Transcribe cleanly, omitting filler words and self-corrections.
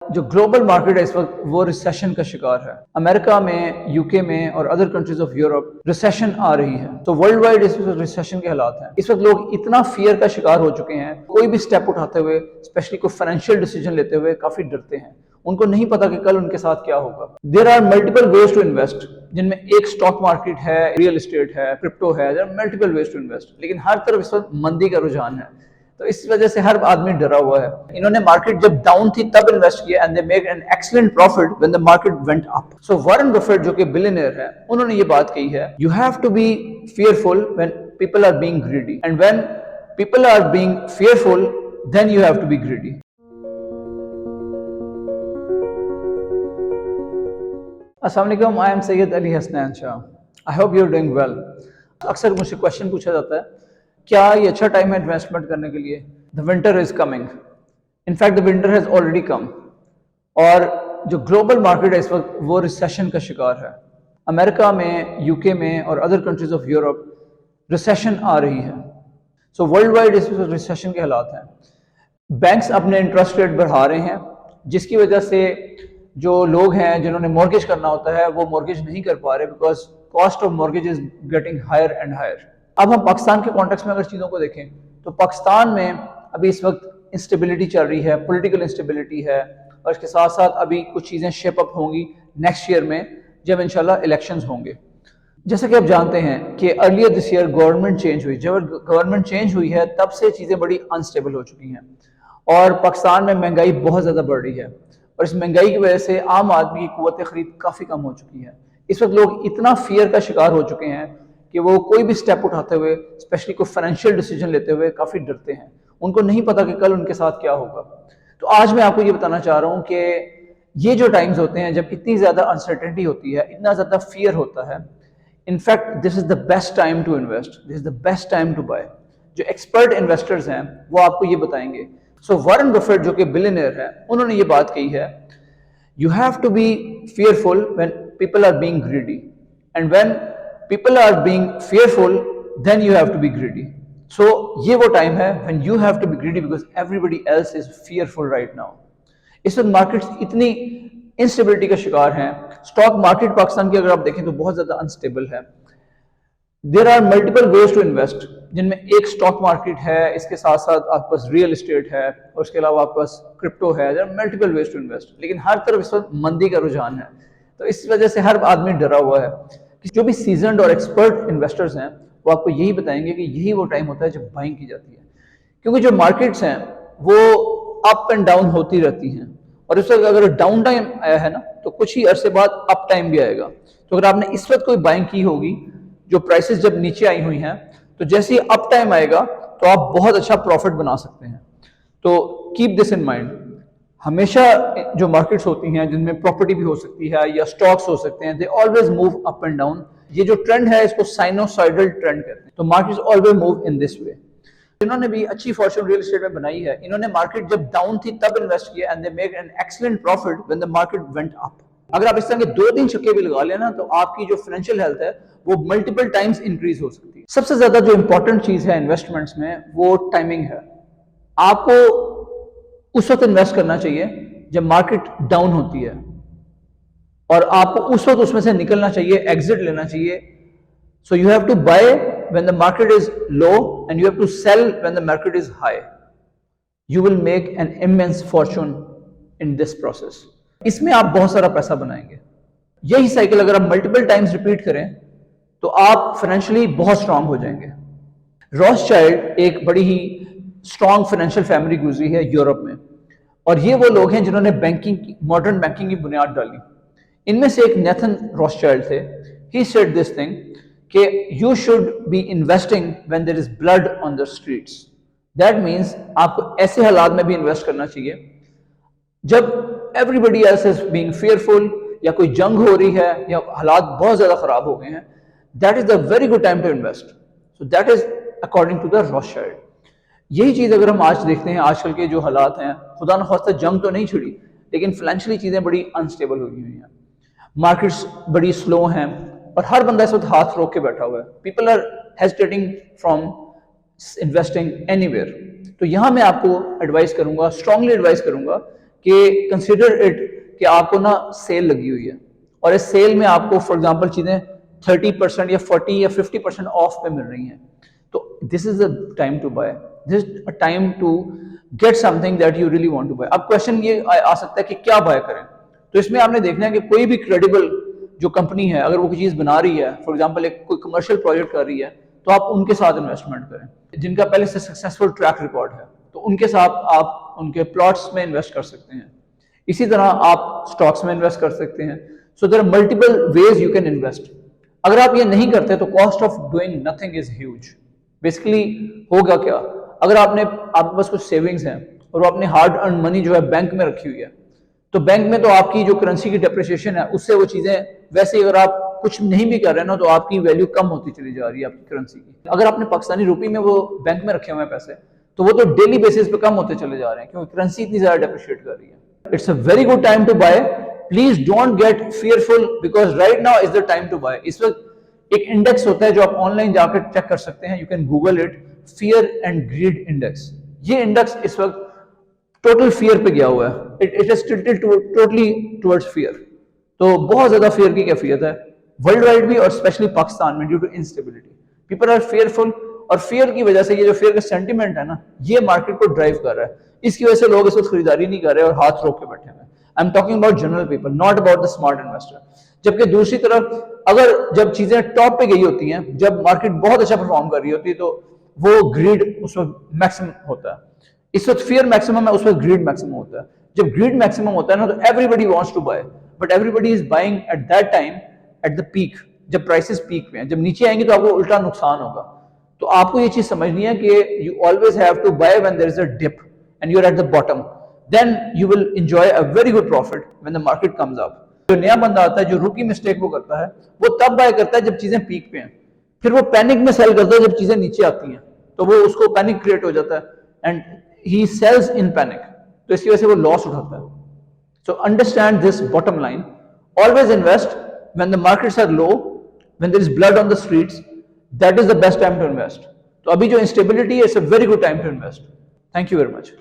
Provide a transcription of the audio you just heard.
جو global market ہے اس وقت وہ ریسیشن کا شکار ہے۔ امریکہ میں، یوکے میں اور other countries of Europe recession آ رہی ہے، تو ورلڈ وائڈ اس وقت ریسیشن کے حالات ہیں۔ اس وقت لوگ اتنا فیئر کا شکار ہو چکے ہیں، کوئی بھی سٹیپ اٹھاتے ہوئے، اسپیشلی کوئی فائنینشیل ڈیسیجن لیتے ہوئے کافی ڈرتے ہیں۔ ان کو نہیں پتا کہ کل ان کے ساتھ کیا ہوگا۔ There are multiple ways to invest, جن میں ایک اسٹاک مارکیٹ ہے، ریئل اسٹیٹ ہے، کرپٹو ہے، there are multiple ways to invest, لیکن ہر طرف اس وقت مندی کا رجحان ہے، تو اس وجہ سے ہر آدمی ڈرا ہوا ہے۔ انہوں نے مارکیٹ جب ڈاؤن تھی تب انویسٹ کیا and they make an excellent profit when the market went up. So Warren Buffett جو کہ بلینئر ہے، انہوں نے یہ بات کہی ہے، you have to be fearful when people are being greedy and when people are being fearful then you have to be greedy. السلام علیکم، I am Syed Ali Hasnain Shah, I hope you are doing well. اکثر مجھ سے کوشچن پوچھا جاتا ہے کیا یہ اچھا ٹائم ہے انویسٹمنٹ کرنے کے لیے؟ The winter is coming, in fact the winter has already come, اور جو گلوبل مارکیٹ ہے اس وقت وہ ریسیشن کا شکار ہے۔ امریکہ میں، یوکے میں اور other countries of Europe recession آ رہی ہے، سو ورلڈ وائڈ اس وقت ریسیشن کے حالات ہیں۔ بینکس اپنے انٹرسٹ ریٹ بڑھا رہے ہیں، جس کی وجہ سے جو لوگ ہیں جنہوں نے مورگیج کرنا ہوتا ہے وہ مورگیج نہیں کر پا رہے، because cost of mortgage is getting higher and higher. اب ہم پاکستان کے کانٹیکس میں اگر چیزوں کو دیکھیں تو پاکستان میں ابھی اس وقت انسٹیبلٹی چل رہی ہے، پولیٹیکل انسٹیبلٹی ہے، اور اس کے ساتھ ساتھ ابھی کچھ چیزیں شیپ اپ ہوں گی نیکسٹ ایئر میں جب انشاءاللہ الیکشنز ہوں گے۔ جیسا کہ آپ جانتے ہیں کہ earlier this year government change ہوئی، جب گورنمنٹ چینج ہوئی ہے تب سے چیزیں بڑی انسٹیبل ہو چکی ہیں، اور پاکستان میں مہنگائی بہت زیادہ بڑھ رہی ہے، اور اس مہنگائی کی وجہ سے عام آدمی کی قوت خرید کافی کم ہو چکی ہے۔ اس وقت لوگ اتنا فیئر کا شکار ہو چکے ہیں کہ وہ کوئی بھی سٹیپ اٹھاتے ہوئے، اسپیشلی کوئی فائنینشیل ڈیسیجن لیتے ہوئے کافی ڈرتے ہیں۔ ان کو نہیں پتا کہ کل ان کے ساتھ کیا ہوگا۔ تو آج میں آپ کو یہ بتانا چاہ رہا ہوں کہ یہ جو ٹائمز ہوتے ہیں جب اتنی زیادہ انسرٹنٹی ہوتی ہے، اتنا زیادہ فیئر ہوتا ہے، in fact this is the best time to invest, this is the best time to buy. جو ایکسپرٹ انویسٹرز ہیں وہ آپ کو یہ بتائیں گے۔ سو وارن بفیٹ جو کہ بلینئر ہے، انہوں نے یہ بات کہی ہے، you have to be fearful when people are being greedy and when people are being fearful then you have to be greedy. So یہ وہ ٹائم ہے when you have to be greedy because everybody else is fearful right now. اس وقت markets اتنی instability کا شکار ہیں۔ Stock market Pakistan کی اگر آپ دیکھیں تو بہت زیادہ انسٹیبل ہے۔ There are multiple ways to invest, جن میں ایک اسٹاک مارکیٹ ہے، اس کے ساتھ ساتھ آپ کے پاس ریئل اسٹیٹ ہے، اور اس کے علاوہ آپ کے پاس کرپٹو ہے، there are multiple ways to invest, لیکن ہر طرف اس وقت مندی کا رجحان ہے، تو اس وجہ سے ہر آدمی ڈرا ہوا ہے۔ جو بھی سیزنڈ اور ایکسپرٹ انویسٹرز ہیں وہ آپ کو یہی بتائیں گے کہ یہی وہ ٹائم ہوتا ہے جب بائنگ کی جاتی ہے، کیونکہ جو مارکیٹس ہیں وہ اپ اینڈ ڈاؤن ہوتی رہتی ہیں، اور اس وقت اگر ڈاؤن ٹائم آیا ہے نا تو کچھ ہی عرصے بعد اپ ٹائم بھی آئے گا۔ تو اگر آپ نے اس وقت کوئی بائنگ کی ہوگی جو پرائسز جب نیچے آئی ہوئی ہیں، تو جیسے ہی اپ ٹائم آئے گا تو آپ بہت اچھا پروفٹ بنا سکتے ہیں۔ تو کیپ دس ان مائنڈ، ہمیشہ جو مارکیٹس ہوتی ہیں جن میں پراپرٹی بھی ہو سکتی ہے یا سٹاکس ہو سکتے ہیں، they always move up and down. یہ جو ٹرینڈ ہے اس کو سائنوسائیڈل ٹرینڈ کہتے ہیں، تو مارکیٹس آلویز موو ان دس وے۔ انہوں نے بھی اچھی فارچون ریئل اسٹیٹ میں بنائی ہے، انہوں نے مارکیٹ جب ڈاؤن تھی تب انویسٹ کیا and they make an excellent profit when the market went up. اگر آپ اس طرح کے 2-3 چھکے بھی لگا لیں نا تو آپ کی جو فائنینشیل ہیلتھ ہے وہ ملٹیپل ٹائمز انکریز ہو سکتی ہے۔ سب سے زیادہ جو امپورٹنٹ چیز ہے انویسٹمنٹس میں وہ ٹائمنگ ہے۔ آپ کو اس وقت انویسٹ کرنا چاہیے جب مارکیٹ ڈاؤن ہوتی ہے، اور آپ کو اس وقت اس میں سے نکلنا چاہیے، ایگزٹ لینا چاہیے۔ So you have to buy when the market is low and you have to sell when the market is high. You will make an immense fortune in this process. اس میں آپ بہت سارا پیسہ بنائیں گے۔ یہی سائیکل اگر آپ ملٹیپل ٹائمز ریپیٹ کریں تو آپ فائنینشلی بہت اسٹرانگ ہو جائیں گے۔ راس چائلڈ ایک بڑی ہی اسٹرانگ فائنینشیل فیملی گزری ہے یورپ میں، اور یہ وہ لوگ ہیں جنہوں نے بینکنگ، ماڈرن بینکنگ کی بنیاد ڈالی۔ ان میں سے ایک نیتھن راس چائلڈ تھے۔ He said this thing کہ you should be investing when there is blood on the streets. That means آپ کو ایسے حالات میں بھی انویسٹ کرنا چاہیے جب everybody else is being fearful، یا کوئی جنگ ہو رہی ہے یا حالات بہت زیادہ خراب ہو گئے ہیں۔ That is the very good time to invest. So that is according to the Rothschild. یہی چیز اگر ہم آج دیکھتے ہیں، آج کل کے جو حالات ہیں، خدا نخواستہ جنگ تو نہیں چھڑی لیکن فائنینشلی چیزیں بڑی انسٹیبل ہوئی ہوئی ہیں، مارکیٹس بڑی سلو ہیں، اور ہر بندہ اس وقت ہاتھ روک کے بیٹھا ہوا ہے۔ People are hesitating from investing anywhere ویئر۔ تو یہاں میں آپ کو ایڈوائز کروں گا، اسٹرانگلی ایڈوائز کروں گا کہ کنسیڈر اٹ کہ آپ کو نا سیل لگی ہوئی ہے اور اس سیل میں آپ کو فار ایگزامپل چیزیں 30% یا 40 یا 50% آف پہ مل رہی ہیں, تو this is a time to buy, this is a time to get something that you really want to buy. اب کوشچن یہ آ سکتا ہے کہ کیا بائی کریں, تو اس میں آپ نے دیکھنا ہے کہ کوئی بھی کریڈیبل جو کمپنی ہے اگر وہ کوئی چیز بنا رہی ہے, فار ایگزامپل ایک کوئی کمرشل پروجیکٹ کر رہی ہے, تو آپ ان کے ساتھ انویسٹمنٹ کریں جن کا پہلے سے سکسیسفل ٹریک ریکارڈ ہے, تو ان کے ساتھ آپ ان کے پلاٹس میں انویسٹ کر سکتے ہیں. اسی طرح آپ اسٹاکس میں انویسٹ کر سکتے ہیں. So there are multiple ways you can invest. اگر آپ یہ نہیں کرتے تو cost of doing nothing is huge. Basically ہوگا کیا, اگر آپ کے پاس کچھ سیونگز ہیں اور وہ اپنے ہارڈ ارن منی جو ہے بینک میں رکھی ہوئی ہے, تو بینک میں تو آپ کی جو کرنسی کی ڈیپریشیشن ہے اس سے وہ چیزیں ویسے ہی, اگر آپ کچھ نہیں بھی کر رہے ہیں نا تو آپ کی ویلیو کم ہوتی چلی جا رہی ہے آپ کی کرنسی کی. اگر آپ نے پاکستانی روپی میں وہ بینک میں رکھے ہوئے ہیں پیسے, تو وہ تو ڈیلی بیسس پہ کم ہوتے چلے جا رہے ہیں کیونکہ کرنسی اتنی زیادہ ڈیپریشیٹ کر رہی ہے. It's a very good time to buy. Please don't get fearful because right now is the time to buy. اس وقت ایک انڈیکس ہوتا ہے جو آپ آن لائن جا کے چیک کر سکتے ہیں, you can Google it, fear and greed index. یہ انڈیکس اس وقت ٹوٹل فیئر پہ گیا ہوا ہے, it is tilted totally towards fear. تو بہت زیادہ فیئر کی کیفیت ہے ورلڈ وائڈ بھی اور اسپیشلی پاکستان میں due to instability. People are fearful, اور فیئر کی وجہ سے یہ جو فیئر کا سینٹیمنٹ ہے نا, یہ مارکیٹ کو ڈرائیو کر رہا ہے. اس کی وجہ سے لوگ اس وقت خریداری نہیں کر رہے اور ہاتھ روک کے بیٹھے ہوئے. I am talking about general people, not about the smart investor. جبکہ دوسری طرف اگر جب چیزیں ٹاپ پہ گئی ہوتی ہیں, جب مارکیٹ بہت اچھا پرفارم کر رہی ہوتی ہے, تو وہ گریڈ اس وقت میکسیمم ہوتا ہے. اس وقت فیئر میکسیمم ہے, اس وقت گریڈ میکسیمم ہوتا ہے. جب گریڈ میکسیمم ہوتا ہے نا, تو everybody wants to buy, but everybody is buying at that time at the peak, جب پرائسز پیک پہ ہیں. جب نیچے آئیں گے تو آپ کو الٹا نقصان ہوگا. تو آپ کو یہ چیز سمجھنی ہے کہ you always have to buy when there is a dip and you are at the bottom, then you will enjoy a very good profit when the market comes up. جو نیا بندہ آتا ہے, جو روکی مسٹیک وہ کرتا ہے, وہ تب بائی کرتا ہے جب چیزیں پیک پہ ہیں. پھر وہ پینک میں سیل کرتا ہے جب چیزیں نیچے آتی ہیں, تو وہ اس کو پینک کریٹ ہو جاتا ہے and he sells in panic, تو اس کی وجہ سے وہ لاس اٹھاتا ہے. So understand this bottom line, always invest when the markets are low, when there is blood on the streets. That is the best time to invest. تو ابھی جو instability ہے, it's a very good time to invest. Thank you very much.